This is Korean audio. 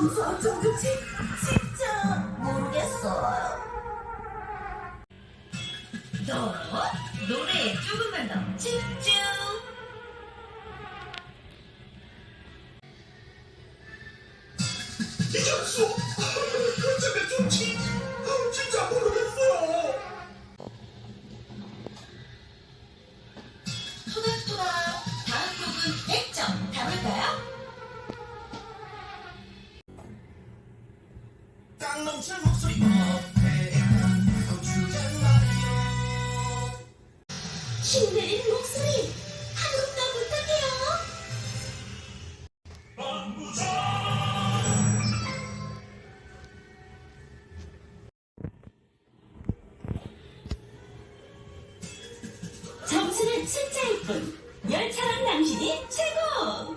점수 어쩜 좋지? 진짜 모르겠어요. 너 노래에 조금만 더 집중. 이정수! 어쩌면 좋지? 진짜 모르겠어요. 토닥토닥. 다음 곡은 100점 가볼까요? 깡 넘치는 목소리 고추장 말이요. 힘내는 목소리. 한 곡 더 부탁해요. 점수는 숫자일 뿐. 열차랑 당신이 최고!